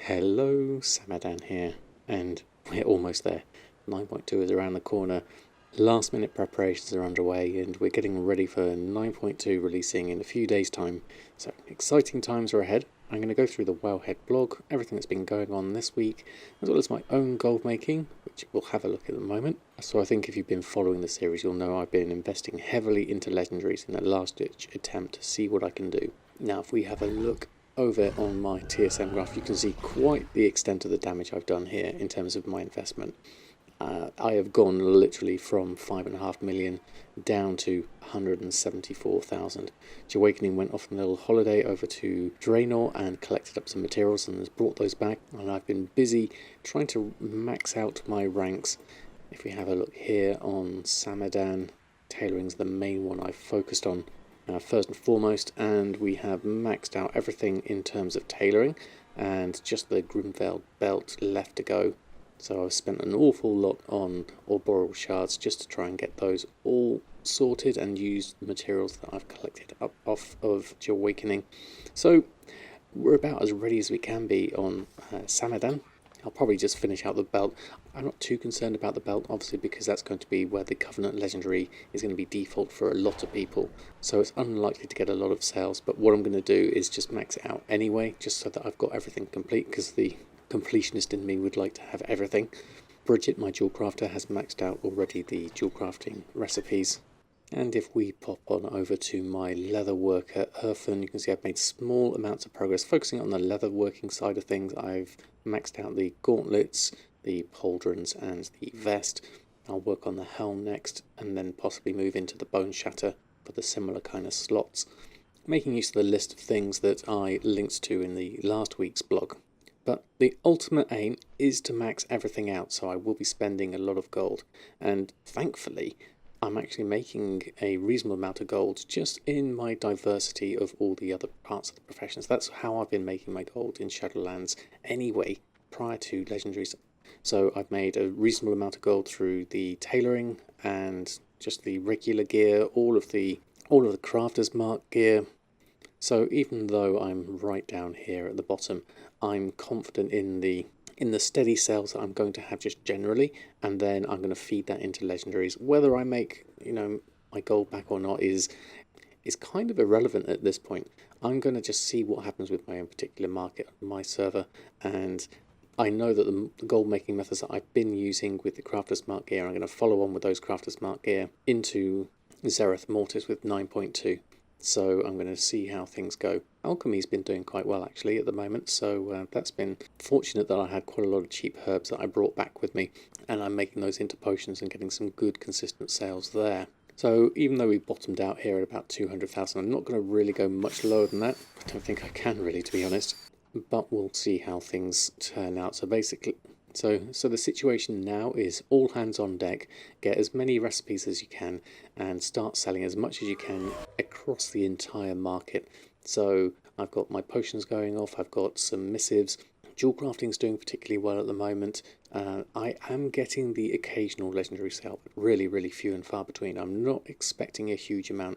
Hello, Samadan here, and we're almost there. 9.2 is around the corner. Last minute preparations are underway, and we're getting ready for 9.2 releasing in a few days' time. So, exciting times are ahead. I'm going to go through the Wowhead blog, everything that's been going on this week, as well as my own gold making, which we'll have a look at the moment. So I think if you've been following the series, you'll know I've been investing heavily into legendaries in a last-ditch attempt to see what I can do. Now, if we have a look over on my TSM graph, you can see quite the extent of the damage I've done here in terms of my investment. I have gone literally from 5.5 million down to 174,000. Awakening went off on a little holiday over to Draenor and collected up some materials and has brought those back, and I've been busy trying to max out my ranks. If we have a look here on Samadan, tailoring's the main one I've focused on first and foremost, and we have maxed out everything in terms of tailoring and just the Grimveld belt left to go. So I've spent an awful lot on Orboreal shards just to try and get those all sorted and use the materials that I've collected up off of Awakening. So we're about as ready as we can be on Samadan. I'll probably just finish out the belt. I'm not too concerned about the belt, obviously, because that's going to be where the Covenant Legendary is going to be default for a lot of people. So it's unlikely to get a lot of sales, but what I'm going to do is just max it out anyway, just so that I've got everything complete, because the completionist in me would like to have everything. Bridget, my jewel crafter, has maxed out already the jewel crafting recipes. And if we pop on over to my leather worker, Earthen, you can see I've made small amounts of progress focusing on the leather working side of things. I've maxed out the gauntlets, the pauldrons and the vest. I'll work on the helm next and then possibly move into the bone shatter for the similar kind of slots, making use of the list of things that I linked to in the last week's blog. But the ultimate aim is to max everything out, so I will be spending a lot of gold, and thankfully I'm actually making a reasonable amount of gold just in my diversity of all the other parts of the professions. That's how I've been making my gold in Shadowlands anyway, prior to Legendaries. So I've made a reasonable amount of gold through the tailoring and just the regular gear, all of the Crafter's Mark gear. So even though I'm right down here at the bottom, I'm confident in the steady sales that I'm going to have just generally, and then I'm going to feed that into legendaries. Whether I make, my gold back or not is kind of irrelevant at this point. I'm going to just see what happens with my own particular market, my server, and I know that the gold making methods that I've been using with the Crafter's Mark gear, I'm going to follow on with those Crafter's Mark gear into Zereth Mortis with 9.2. So I'm going to see how things go. Alchemy's been doing quite well actually at the moment, so that's been fortunate that I had quite a lot of cheap herbs that I brought back with me, and I'm making those into potions and getting some good consistent sales there. So even though we bottomed out here at about 200,000, I'm not going to really go much lower than that. I don't think I can really, to be honest, but we'll see how things turn out. So basically, So the situation now is all hands on deck, get as many recipes as you can and start selling as much as you can across the entire market. So I've got my potions going off, I've got some missives, jewel crafting's doing particularly well at the moment. I am getting the occasional legendary sale, but really few and far between. I'm not expecting a huge amount.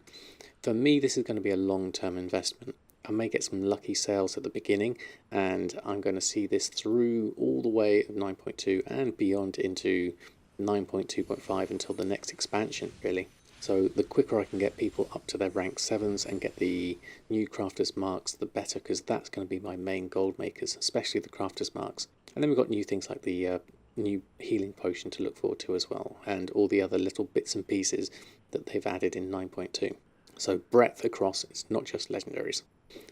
For me, this is going to be a long-term investment. I may get some lucky sales at the beginning, and I'm going to see this through all the way of 9.2 and beyond into 9.2.5 until the next expansion, really. So the quicker I can get people up to their rank 7s and get the new Crafter's Marks, the better, because that's going to be my main gold makers, especially the Crafter's Marks. And then we've got new things like the new healing potion to look forward to as well, and all the other little bits and pieces that they've added in 9.2. So breadth across, it's not just legendaries,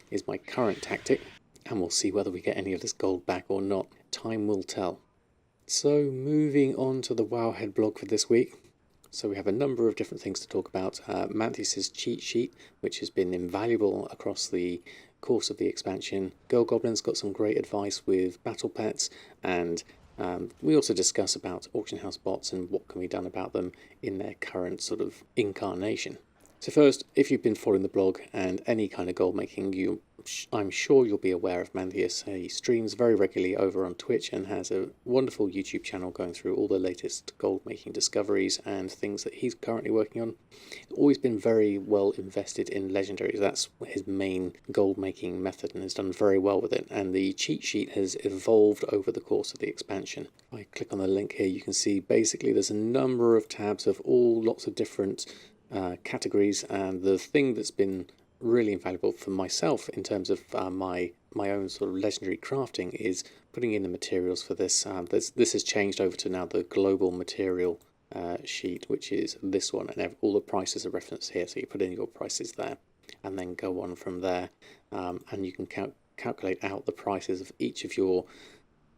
is my current tactic, and we'll see whether we get any of this gold back or not. Time will tell. So moving on to the Wowhead blog for this week. So we have a number of different things to talk about. Mantissa's cheat sheet, which has been invaluable across the course of the expansion. Girl Goblin's got some great advice with battle pets, and we also discuss about auction house bots and what can be done about them in their current sort of incarnation. So first, if you've been following the blog and any kind of gold making, I'm sure you'll be aware of Mantissa. He streams very regularly over on Twitch and has a wonderful YouTube channel going through all the latest gold making discoveries and things that he's currently working on. He's always been very well invested in legendaries. That's his main gold making method and has done very well with it. And the cheat sheet has evolved over the course of the expansion. If I click on the link here, you can see basically there's a number of tabs of lots of different categories, and the thing that's been really invaluable for myself in terms of my own sort of legendary crafting is putting in the materials for this. This has changed over to now the global material sheet, which is this one, and all the prices are referenced here, so you put in your prices there and then go on from there, and you can calculate out the prices of each of your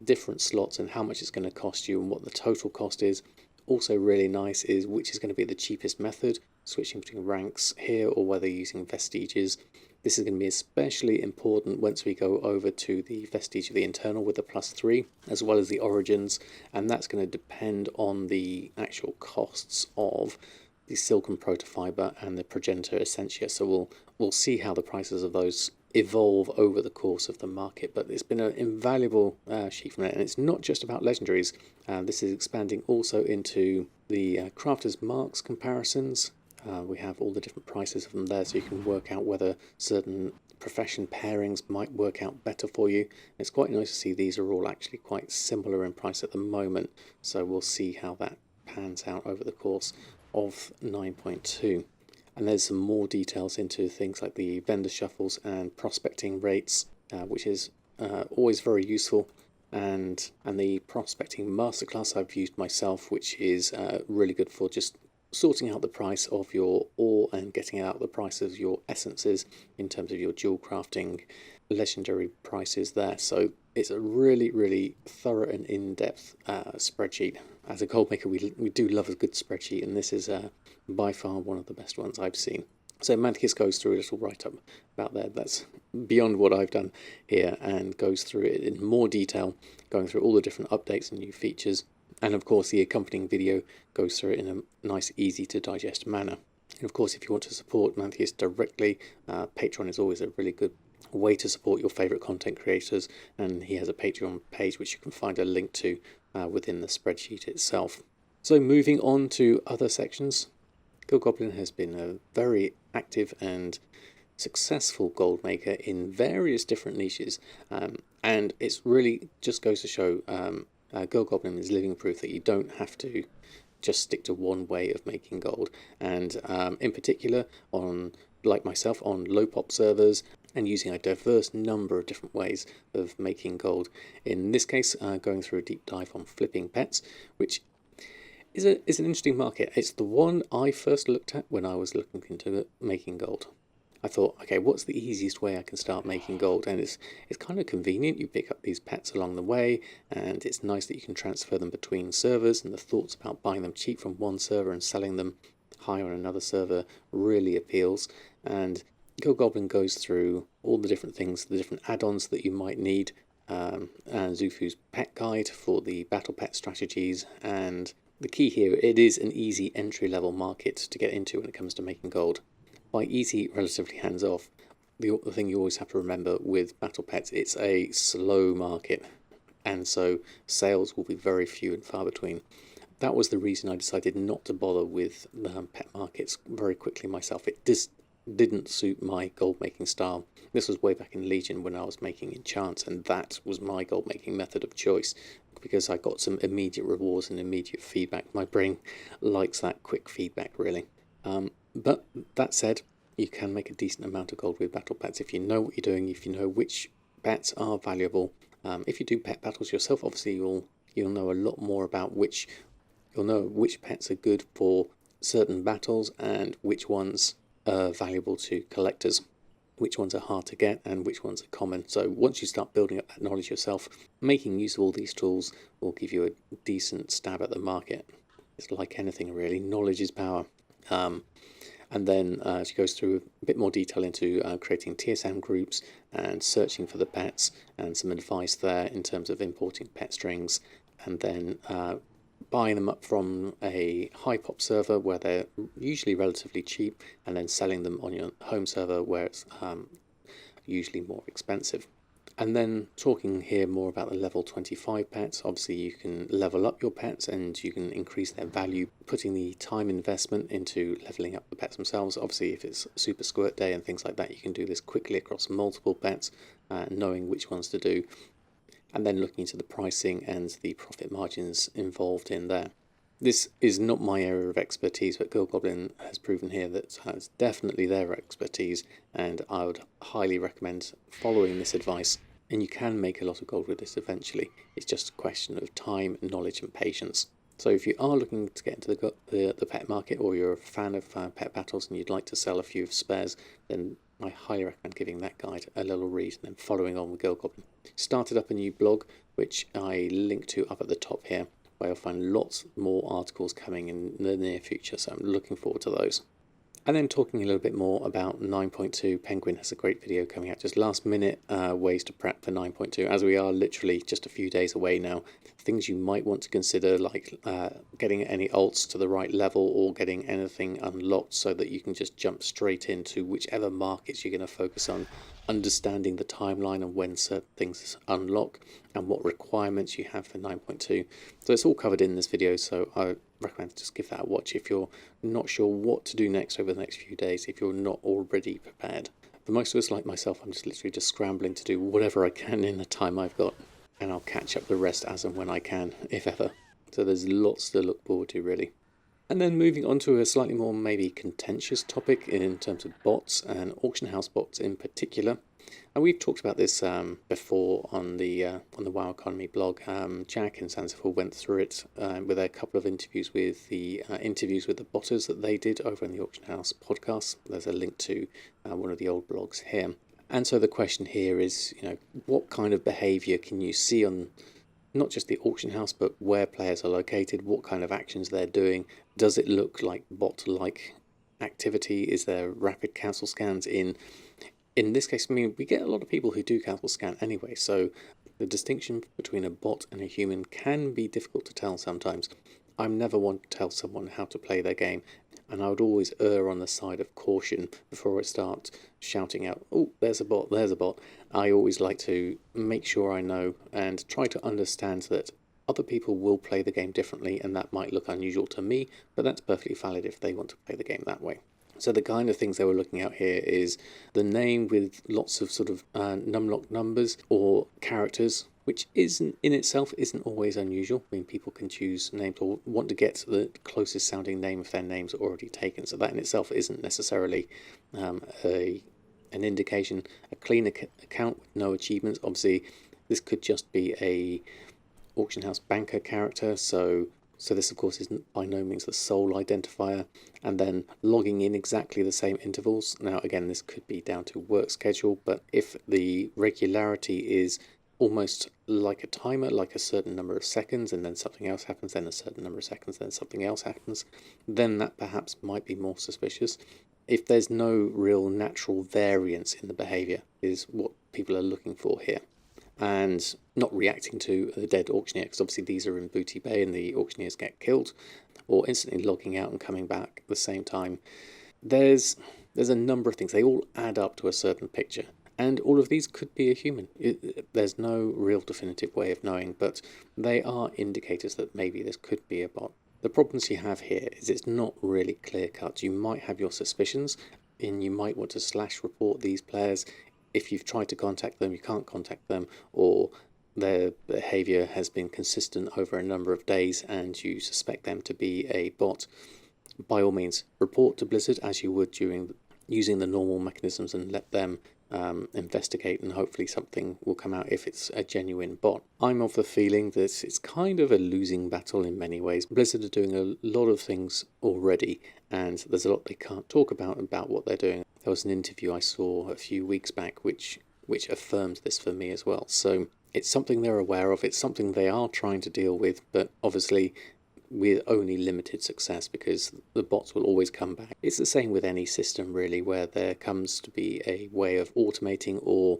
different slots and how much it's going to cost you and what the total cost is. Also really nice is which is going to be the cheapest method, switching between ranks here or whether using vestiges. This is going to be especially important once we go over to the vestige of the internal with the +3, as well as the origins, and that's going to depend on the actual costs of the silken protofiber and the progenitor essentia. So we'll see how the prices of those evolve over the course of the market, but it's been an invaluable sheet from it, and it's not just about legendaries. This is expanding also into the crafters marks comparisons. We have all the different prices of them there, so you can work out whether certain profession pairings might work out better for you. It's quite nice to see these are all actually quite similar in price at the moment, so we'll see how that pans out over the course of 9.2. And there's some more details into things like the vendor shuffles and prospecting rates, which is always very useful. And the prospecting masterclass I've used myself, which is really good for just sorting out the price of your ore and getting out the price of your essences in terms of your dual crafting legendary prices there. So it's a really, really thorough and in-depth spreadsheet. As a gold maker, we do love a good spreadsheet, and this is by far one of the best ones I've seen. So Mantissa goes through a little write-up about that. That's beyond what I've done here, and goes through it in more detail, going through all the different updates and new features. And of course, the accompanying video goes through it in a nice, easy to digest manner. And of course, if you want to support Mantissa directly, Patreon is always a really good way to support your favourite content creators, and he has a Patreon page which you can find a link to within the spreadsheet itself. So moving on to other sections, Gold Goblin has been a very active and successful gold maker in various different niches, and it's really just goes to show Gold Goblin is living proof that you don't have to just stick to one way of making gold, and in particular like myself, on low pop servers and using a diverse number of different ways of making gold. In this case, going through a deep dive on flipping pets, which is an interesting market. It's the one I first looked at when I was looking into making gold. I thought, okay, what's the easiest way I can start making gold? And it's kind of convenient. You pick up these pets along the way, and it's nice that you can transfer them between servers, and the thoughts about buying them cheap from one server and selling them high on another server really appeals. And Gold Goblin goes through all the different things, the different add-ons that you might need, and Zufu's pet guide for the battle pet strategies. And the key here, it is an easy entry-level market to get into when it comes to making gold. By easy, relatively hands-off, the thing you always have to remember with battle pets, it's a slow market, and so sales will be very few and far between. That was the reason I decided not to bother with pet markets very quickly myself. It just didn't suit my gold making style. This was way back in Legion when I was making enchants, and that was my gold making method of choice because I got some immediate rewards and immediate feedback. My brain likes that quick feedback, really. But that said, you can make a decent amount of gold with battle pets if you know what you're doing, if you know which pets are valuable. If you do pet battles yourself, obviously you'll know a lot more about you'll know which pets are good for certain battles and which ones are valuable to collectors, which ones are hard to get and which ones are common. So once you start building up that knowledge yourself, making use of all these tools will give you a decent stab at the market. It's like anything really, knowledge is power. And then she goes through a bit more detail into creating TSM groups and searching for the pets, and some advice there in terms of importing pet strings, and then buying them up from a high pop server where they're usually relatively cheap, and then selling them on your home server where it's usually more expensive. And then talking here more about the level 25 pets, obviously you can level up your pets and you can increase their value, putting the time investment into leveling up the pets themselves. Obviously if it's super squirt day and things like that, you can do this quickly across multiple pets, knowing which ones to do, and then looking into the pricing and the profit margins involved in there. This is not my area of expertise, but Girl Goblin has proven here that it's definitely their expertise, and I would highly recommend following this advice. And you can make a lot of gold with this eventually. It's just a question of time, knowledge and patience. So if you are looking to get into the pet market, or you're a fan of pet battles and you'd like to sell a few spares, then I highly recommend giving that guide a little read and then following on with Girl Goblin. Started up a new blog, which I link to up at the top here, where you'll find lots more articles coming in the near future, so I'm looking forward to those. And then talking a little bit more about 9.2, Penguin has a great video coming out, just last minute ways to prep for 9.2, as we are literally just a few days away now. Things you might want to consider, like getting any alts to the right level or getting anything unlocked so that you can just jump straight into whichever markets you're going to focus on, understanding the timeline and when certain things unlock and what requirements you have for 9.2. So it's all covered in this video, so I recommend just give that a watch if you're not sure what to do next over the next few days, if you're not already prepared. For most of us, like myself, I'm just literally just scrambling to do whatever I can in the time I've got, and I'll catch up the rest as and when I can, if ever. So there's lots to look forward to, really. And then moving on to a slightly more maybe contentious topic in terms of bots and auction house bots in particular. And we've talked about this before on the WoW Economy blog. Jack and Sansifor went through it with a couple of interviews with the botters that they did over in the Auction House podcast. There's a link to one of the old blogs here. And so the question here is, what kind of behaviour can you see on not just the auction house, but where players are located, what kind of actions they're doing? Does it look like bot-like activity? Is there rapid cancel scans in this case? I mean, we get a lot of people who do cancel scan anyway, so the distinction between a bot and a human can be difficult to tell sometimes. I'm never one to tell someone how to play their game, and I would always err on the side of caution before I start shouting out, "Oh, there's a bot, there's a bot." I always like to make sure I know and try to understand that other people will play the game differently, and that might look unusual to me, but that's perfectly valid if they want to play the game that way. So the kind of things they were looking at here is the name with lots of sort of numlock numbers or characters, which isn't in itself isn't always unusual. I mean, people can choose names or want to get the closest sounding name if their name's already taken. So that in itself isn't necessarily an indication. A clean account with no achievements. Obviously, this could just be a auction house banker character. So this, of course, isn't by no means the sole identifier. And then logging in exactly the same intervals. Now, again, this could be down to work schedule, but if the regularity is almost like a timer, like a certain number of seconds, and then something else happens, then a certain number of seconds, then something else happens, then that perhaps might be more suspicious. If there's no real natural variance in the behaviour is what people are looking for here. And not reacting to a dead auctioneer, because obviously these are in Booty Bay and the auctioneers get killed, or instantly logging out and coming back at the same time. There's a number of things. They all add up to a certain picture. And all of these could be a human. There's no real definitive way of knowing, but they are indicators that maybe this could be a bot. The problems you have here is it's not really clear cut. You might have your suspicions, and you might want to report these players. If you've tried to contact them, you can't contact them, or their behaviour has been consistent over a number of days and you suspect them to be a bot. By all means, report to Blizzard as you would using the normal mechanisms and let them investigate, and hopefully something will come out if it's a genuine bot. I'm of the feeling that it's kind of a losing battle in many ways. Blizzard are doing a lot of things already, and there's a lot they can't talk about what they're doing. There was an interview I saw a few weeks back which affirmed this for me as well. So it's something they're aware of, it's something they are trying to deal with, but obviously with only limited success, because the bots will always come back. It's the same with any system really, where there comes to be a way of automating or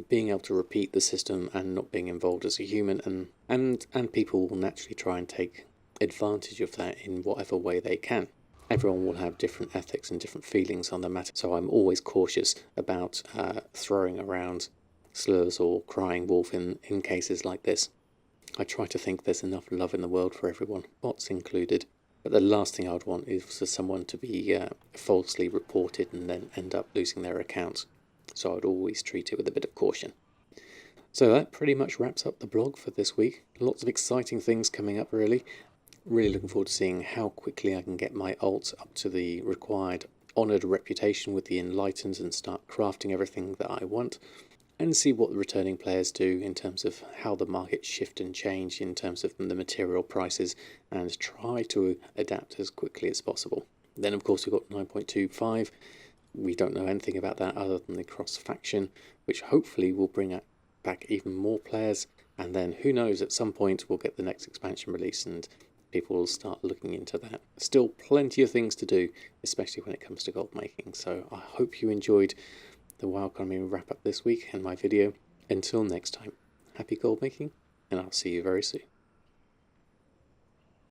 being able to repeat the system and not being involved as a human, and people will naturally try and take advantage of that in whatever way they can. Everyone will have different ethics and different feelings on the matter, so I'm always cautious about throwing around slurs or crying wolf in cases like this. I try to think there's enough love in the world for everyone, bots included, but the last thing I would want is for someone to be falsely reported and then end up losing their account, so I'd always treat it with a bit of caution. So that pretty much wraps up the blog for this week. Lots of exciting things coming up, really. Really looking forward to seeing how quickly I can get my alt up to the required honoured reputation with the Enlightened and start crafting everything that I want, and see what the returning players do in terms of how the markets shift and change in terms of the material prices, and try to adapt as quickly as possible. Then of course we've got 9.25. We don't know anything about that other than the cross faction, which hopefully will bring back even more players, and then who knows, at some point we'll get the next expansion release and people will start looking into that. Still plenty of things to do, especially when it comes to gold making. So I hope you enjoyed the WoW Economy wrap up this week and my video. Until next time, happy gold making, and I'll see you very soon.